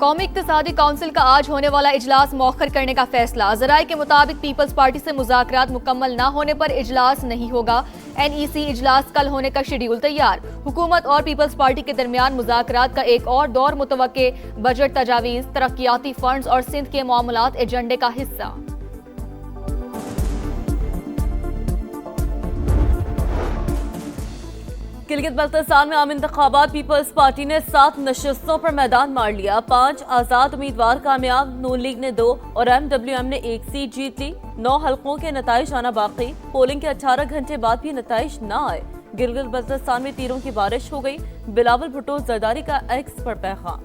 قومی اقتصادی کونسل کا آج ہونے والا اجلاس مؤخر کرنے کا فیصلہ۔ ذرائع کے مطابق پیپلز پارٹی سے مذاکرات مکمل نہ ہونے پر اجلاس نہیں ہوگا۔ NEC اجلاس کل ہونے کا شیڈول تیار۔ حکومت اور پیپلز پارٹی کے درمیان مذاکرات کا ایک اور دور متوقع۔ بجٹ تجاویز، ترقیاتی فنڈز اور سندھ کے معاملات ایجنڈے کا حصہ۔ گلگت بلتستان میں عام انتخابات، پیپلز پارٹی نے 7 نشستوں پر میدان مار لیا۔ 5 آزاد امیدوار کامیاب، نون لیگ نے 2 اور MWM نے 1 سیٹ جیت لی۔ 9 حلقوں کے نتائج آنا باقی۔ پولنگ کے 18 گھنٹے بعد بھی نتائج نہ آئے۔ گلگت بلتستان میں تیروں کی بارش ہو گئی۔ بلاول بھٹو زرداری کا ایکس پر پیغام۔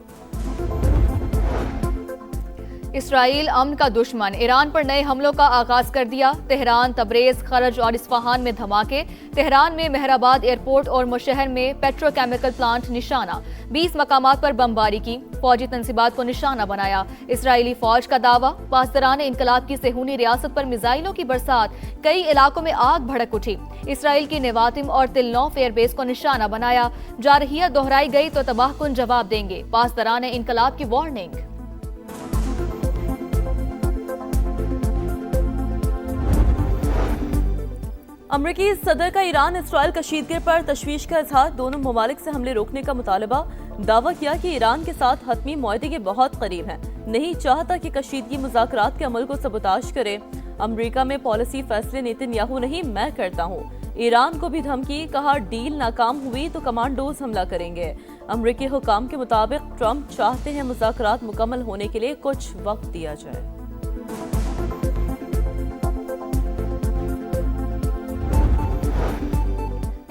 اسرائیل امن کا دشمن، ایران پر نئے حملوں کا آغاز کر دیا۔ تہران، تبریز، خرج اور اصفہان میں دھماکے۔ تہران میں مہرآباد ایئرپورٹ اور مشہر میں پیٹرو کیمیکل پلانٹ نشانہ۔ 20 مقامات پر بمباری کی، فوجی تنصیبات کو نشانہ بنایا۔ اسرائیلی فوج کا دعویٰ، پاسداران انقلاب کی صہیونی ریاست پر میزائلوں کی برسات۔ کئی علاقوں میں آگ بھڑک اٹھی۔ اسرائیل کی نواتم اور تل نوف ایئر بیس کو نشانہ بنایا۔ جارحیت دہرائی گئی تو تباہ کن جواب دیں گے، پاسداران انقلاب کی وارننگ۔ امریکی صدر کا ایران اسرائیل کشیدگی پر تشویش کا اظہار، دونوں ممالک سے حملے روکنے کا مطالبہ۔ دعویٰ کیا کہ ایران کے ساتھ حتمی معاہدے کے بہت قریب ہیں، نہیں چاہتا کہ کشیدگی مذاکرات کے عمل کو سبوتاژ کرے۔ امریکہ میں پالیسی فیصلے نیتن یاہو نہیں، میں کرتا ہوں۔ ایران کو بھی دھمکی، کہا ڈیل ناکام ہوئی تو کمانڈوز حملہ کریں گے۔ امریکی حکام کے مطابق ٹرمپ چاہتے ہیں مذاکرات مکمل ہونے کے لیے کچھ وقت دیا جائے۔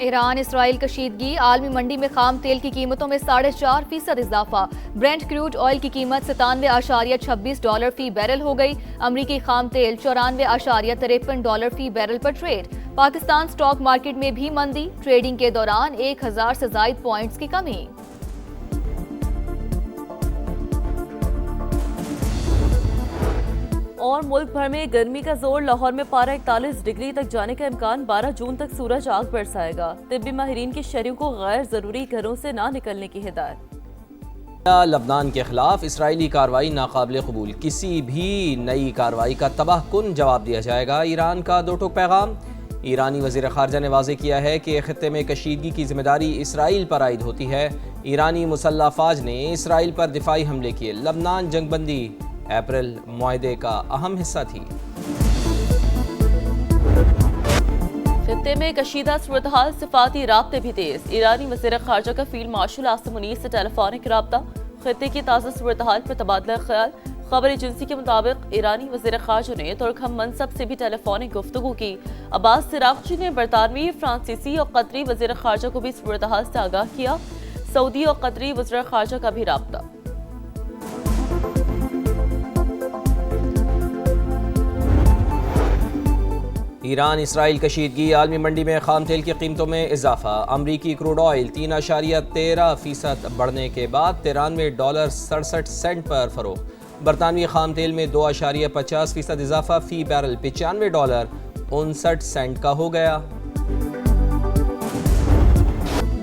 ایران اسرائیل کشیدگی، عالمی منڈی میں خام تیل کی قیمتوں میں 4.5% اضافہ۔ برینٹ کروڈ آئل کی قیمت $97.26 فی بیرل ہو گئی۔ امریکی خام تیل $94.53 فی بیرل پر ٹریڈ۔ پاکستان سٹاک مارکیٹ میں بھی مندی، ٹریڈنگ کے دوران 1000 سے زائد پوائنٹس کی کمی۔ اور ملک بھر میں گرمی کا زور، لاہور میں پارہ 41 ڈگری تک جانے کا امکان، 12 جون تک سورج آگ برسائے گا۔ طبی ماہرین کی شہریوں کو غیر ضروری گھروں سے نہ نکلنے کی ہدایت۔ لبنان کے خلاف اسرائیلی کارروائی ناقابل قبول، کسی بھی نئی کارروائی کا تباہ کن جواب دیا جائے گا، ایران کا دو ٹوک پیغام۔ ایرانی وزیر خارجہ نے واضح کیا ہے کہ خطے میں کشیدگی کی ذمہ داری اسرائیل پر عائد ہوتی ہے۔ ایرانی مسلح افواج نے اسرائیل پر دفاعی حملے کیے۔ لبنان جنگ بندی اپریل معاہدے کا اہم حصہ تھی۔ خطے میں کشیدہ صورتحال، سفارتی رابطے بھی تیز۔ ایرانی وزیر خارجہ کا فیلڈ مارشل عاصم منیر سے ٹیلی فونک رابطہ، خطے کی تازہ صورتحال پر تبادلہ خیال۔ خبر ایجنسی کے مطابق ایرانی وزیر خارجہ نے ترک ہم منصب سے بھی ٹیلی فونک گفتگو کی۔ عباس سراغچی نے برطانوی، فرانسیسی اور قطری وزیر خارجہ کو بھی صورتحال سے آگاہ کیا۔ سعودی اور قطری وزیر خارجہ کا بھی رابطہ۔ ایران اسرائیل کشیدگی، عالمی منڈی میں خام تیل کی قیمتوں میں اضافہ۔ امریکی کروڈ آئل 3.13% بڑھنے کے بعد $93.67 پر فروخت۔ برطانوی خام تیل میں 2.50% اضافہ، فی بیرل $95.59 کا ہو گیا۔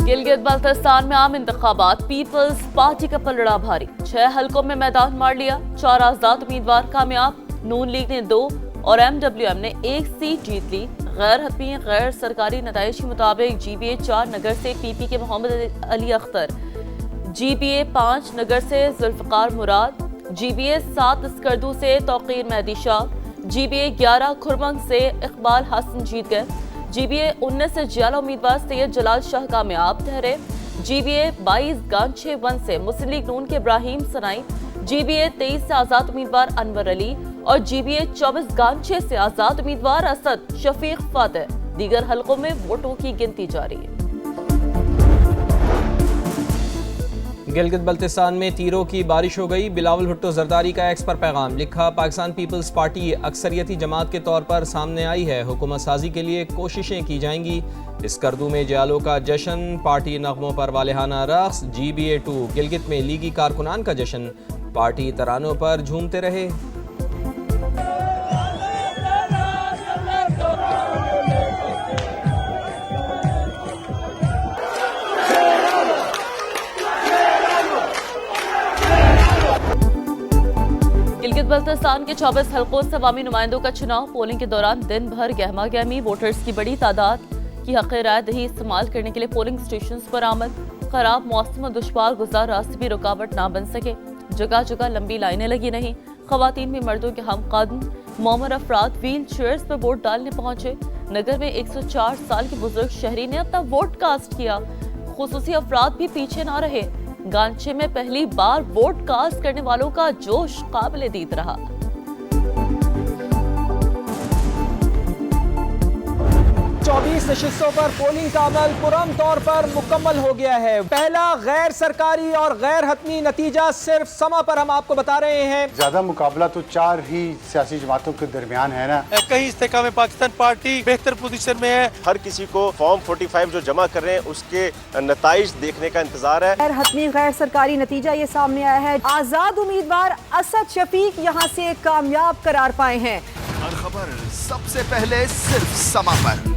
گلگت بلتستان میں عام انتخابات، پیپلز پارٹی کا پلڑا بھاری، 6 حلقوں میں میدان مار لیا۔ 4 آزاد امیدوار کامیاب، نون لیگ نے 2 اور MWM نے 1 سیٹ جیت لی۔ غیر حتمی غیر سرکاری نتائج کے مطابق GBA 4 نگر سے PP کے محمد علی اختر، GBA 5 نگر سے ذوالفقار مراد، GBA 7 اسکردو سے توقیر مہدی شاہ، GBA 11 کھرمنگ سے اقبال حسن جیت گئے۔ GBA 19 سے جیالہ امیدوار سید جلال شاہ کامیاب ٹھہرے۔ GBA 22 گانچھے 1 سے مسلم لیگ نون کے ابراہیم سنائی، GBA 23 سے آزاد امیدوار انور علی اور GBA 24 گانچھے سے آزاد امیدوار اسد شفیق فاتح۔ دیگر حلقوں میں ووٹوں کی گنتی جاری ہے۔ گلگت بلتستان میں تیروں کی بارش ہو گئی، بلاول بھٹو زرداری کا ایکس پر پیغام، لکھا پاکستان پیپلز پارٹی اکثریتی جماعت کے طور پر سامنے آئی ہے، حکومت سازی کے لیے کوششیں کی جائیں گی۔ اسکردو میں جیالو کا جشن، پارٹی نغموں پر والہانہ رقص۔ GBA 2 گلگت میں لیگی کارکنان کا جشن، پارٹی ترانوں پر جھومتے رہے۔ बल्तिस्तान के 24 हलकों से अवामी नुमाइंदों का चुनाव। पोलिंग के दौरान दिन भर गहमा गहमी, वोटर्स की बड़ी तादाद की हक़ राय दही इस्तेमाल करने के लिए पोलिंग स्टेशन पर आमद। खराब मौसम और दुश्वार गुजार रास्ते भी रुकावट ना बन सके। जगह जगह लंबी लाइनें लगी नहीं। खवातीन भी मर्दों के हम कदम। मौमर अफराद व्हील चेयर्स पर वोट डालने पहुंचे। नगर में 104 साल के बुजुर्ग शहरी ने अपना वोट कास्ट किया। खुसूसी अफराद भी पीछे ना रहे। गांचे में पहली बार वोट कास्ट करने वालों का जोश काबिले दीद रहा। चौबीस नशिस्तों पर पोलिंग का अमल पुरम तौर पर मुकम्मल हो गया है। पहला गैर सरकारी और गैर हतमी नतीजा सिर्फ समा पर हम आपको बता रहे हैं। ज्यादा मुकाबला तो 4 ही सियासी जमातों के दरमियान है ना। कई इस्तेका में पाकिस्तान पार्टी बेहतर पोजीशन में है। हर किसी को फॉर्म 45 जो जमा कर रहे हैं उसके नताइज देखने का इंतजार है। गैर हतमी गैर सरकारी नतीजा ये सामने आया है। आजाद उम्मीदवार असद शफीक यहाँ से कामयाब करार पाए हैं। हर खबर सबसे पहले सिर्फ समा पर।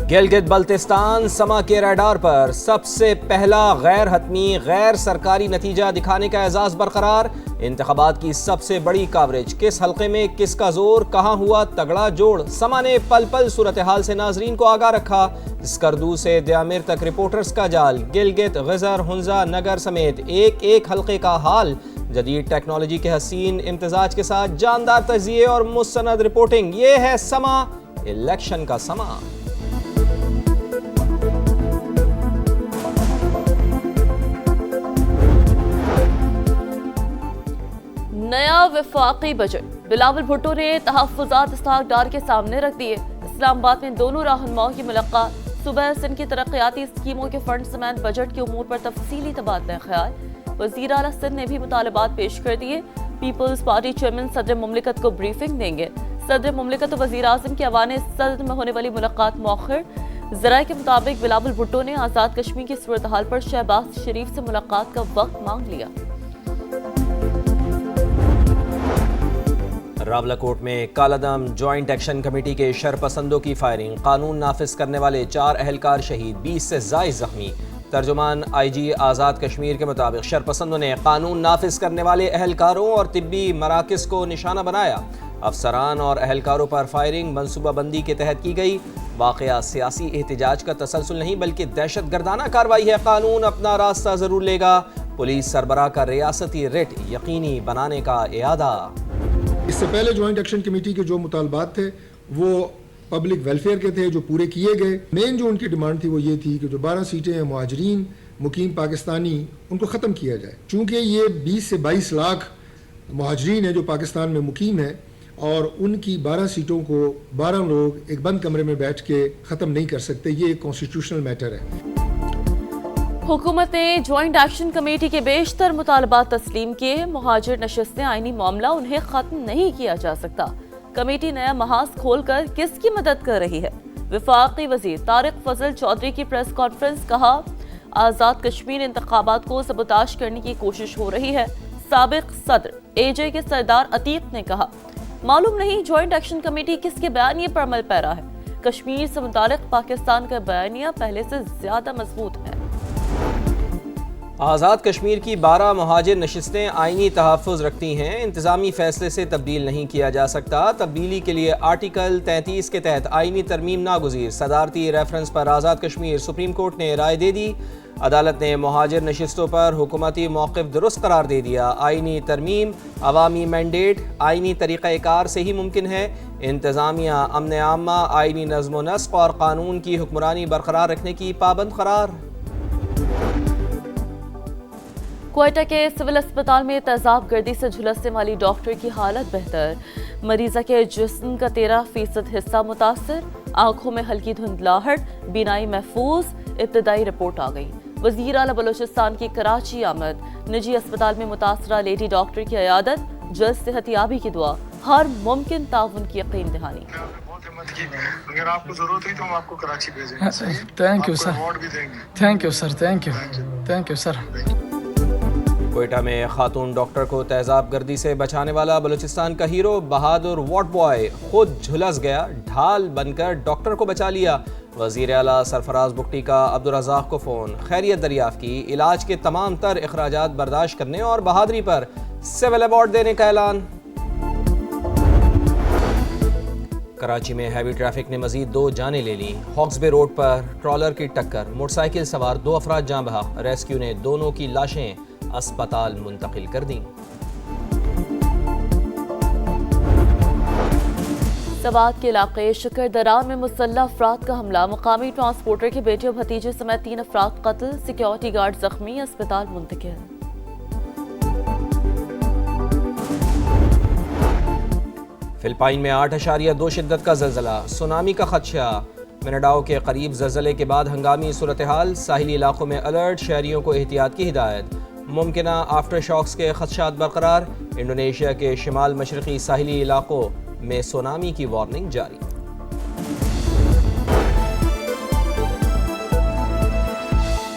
गिलगित बल्तिस्तान समा के रडार पर सबसे पहला गैर हतमी गैर सरकारी नतीजा दिखाने का एजाज बरकरार। इंतखाबात की सबसे बड़ी कवरेज, किस हलके में किसका जोर, कहां हुआ तगड़ा जोड़। समा ने पल पल सूरत हाल से नाजरीन को आगाह रखा। स्कर्दू से दयामिर तक रिपोर्टर्स का जाल। गिलगित, गिजर, हुंजा, नगर समेत एक एक हलके का हाल। जदीद टेक्नोलॉजी के हसीन इम्तिजाज के साथ जानदार तजिए और मुस्तनद रिपोर्टिंग। ये है समा, इलेक्शन का समा। नया वफाकी बजट, बिलावल भुट्टो ने तहफ्फुज़ात इसहाक डार के सामने रख दिए। इस्लामाबाद में दोनों रहनुमाओं की मुलाकात। सूबा सिंध की तरक्याती स्कीमों के फंड समेत बजट के उमूर पर तफसीली तबादला ख्याल। वज़ीर आला सिंध ने भी मुतालबात पेश कर दिए। पीपल्स पार्टी चेयरमैन सदर मुमलिकत को ब्रीफिंग देंगे। सदर मुमलिकत और वज़ीर आज़म के अवाने सदर में होने वाली मुलाकात मौखर। ज़राए के मुताबिक बिलावल भुट्टो ने आज़ाद कश्मीर की सूरत हाल पर शहबाज शरीफ से मुलाकात का वक्त मांग लिया। रावलाकोट में कालादम जॉइंट एक्शन कमेटी के शरपसंदों की फायरिंग। कानून नाफिज करने वाले 4 अहलकार शहीद, 20 से ज़ायद जख्मी। तर्जुमान IG आज़ाद कश्मीर के मुताबिक शरपसंदों ने कानून नाफिज करने वाले अहलकारों और तिब्बी मराकज़ को निशाना बनाया। अफसरान और अहलकारों पर फायरिंग मनसूबाबंदी के तहत की गई। वाक़या सियासी एहतजाज का तसलसल नहीं बल्कि दहशत गर्दाना कार्रवाई है। कानून अपना रास्ता ज़रूर लेगा। पुलिस सरबराह का रियासती रिट यकीनी बनाने का इरादा। इससे पहले जॉइंट एक्शन कमेटी के जो मुतालबात थे वो पब्लिक वेलफेयर के थे, जो पूरे किए गए। मेन जो उनकी डिमांड थी वो ये थी कि जो 12 सीटें हैं मुहाजिरीन मुकीम पाकिस्तानी, उनको ख़त्म किया जाए। चूँकि ये 20 से 22 लाख मुहाजिरीन हैं जो पाकिस्तान में मुकीम हैं और उनकी 12 सीटों को 12 लोग एक बंद कमरे में बैठ के ख़त्म नहीं कर सकते। ये एक कॉन्स्टिट्यूशनल मैटर है। हुकूमत ने ज्वाइंट एक्शन कमेटी के बेशतर मुतालबात तस्लीम किए। मुहाजिर नशिस्तें आईनी मामला, उन्हें खत्म नहीं किया जा सकता। कमेटी नया महाज खोलकर किसकी मदद कर रही है? वफाकी वजीर तारिक फजल चौधरी की प्रेस कॉन्फ्रेंस। कहा, आज़ाद कश्मीर इंतखाबात को सबोताश करने की कोशिश हो रही है। साबिक सदर AJ के सरदार अतीक ने कहा, मालूम नहीं ज्वाइंट एक्शन कमेटी किसके बयानिए पर अमल पैरा है। कश्मीर से मुतालिक पाकिस्तान का बयानिया पहले से ज्यादा मजबूत है। आज़ाद कश्मीर की 12 मुहाजिर नशिस्तें आइनी तहफ़्फ़ुज़ रखती हैं। इंतज़ामी फ़ैसले से तब्दील नहीं किया जा सकता। तब्दीली के लिए आर्टिकल 33 के तहत आइनी तरमीम नागुज़ीर। सदारती रेफरेंस पर आज़ाद कश्मीर सुप्रीम कोर्ट ने राय दे दी। अदालत ने मुहाजिर नशिस्तों पर हुकूमती मौक़िफ़ दुरुस्त करार दे दिया। आइनी तरमीम अवामी मैंडेट आइनी तरीक़ाकार से ही मुमकिन है। इंतज़ामिया अमन आमा आइनी नज़्म व नस्क़ और कानून की हुक्मरानी बरकरार रखने की पाबंद करार। क्वेटा के सिविल अस्पताल में तेजाब गर्दी से झुलसने वाली डॉक्टर की हालत बेहतर। मरीजा के जिस्म का 13% हिस्सा मुतासर। आंखों में हल्की धुंधलाहट, बीनाई महफूज। इब्तदाई रिपोर्ट आ गई। वज़ीर आला बलोचिस्तान की कराची आमद। निजी अस्पताल में मुतासरा लेडी डॉक्टर की अयादत। जल्द सेहतियाबी की दुआ। हर मुमकिन ताउन की यकीन दहानी। अगर आपको जरूरत है तो हम आपको कराची भेजेंगे। Thank you sir. अवार्ड भी देंगे। Thank you sir. Thank you sir. Quetta में खातून डॉक्टर को तेजाब गर्दी से बचाने वाला बलूचिस्तान का हीरो बहादुर वार्ड बॉय खुद झुलस गया। ढाल बनकर डॉक्टर को बचा लिया। वज़ीर आला सरफराज बुगटी का अब्दुल रज़ाक को फ़ोन। खैरियत दरियाफ़्त की। इलाज के तमाम तर अखराजात बर्दाश्त करने और बहादुरी पर सिविल अवार्ड देने का ऐलान। कराची में हैवी ट्रैफिक ने मजीद 2 जानें ले ली। हॉक्सबे रोड पर ट्रॉलर की टक्कर, मोटरसाइकिल सवार 2 अफराद जान बहा। रेस्क्यू ने दोनों की लाशें अस्पताल मुंतकिल कर दी। सवात के इलाके शकरदरा में मुसल्लह अफराद का हमला, मुकामी ट्रांसपोर्टर के बेटे और भतीजे समेत 3 अफराद कत्ल, सिक्योरिटी गार्ड जख्मी, अस्पताल मुंतकिल। फिलिपाइन में 8.2 शिद्दत का ज़लज़ला, सुनामी का खदशा। मिनाडाओ के करीब ज़लज़ले के बाद हंगामी सूरत हाल, साहिली इलाकों में अलर्ट, शहरियों को एहतियात की हिदायत। मुमकिना आफ्टर शॉक्स के खदशात बरकरार, इंडोनेशिया के शिमाल मशरक़ी साहिली इलाकों में सुनामी की वार्निंग जारी।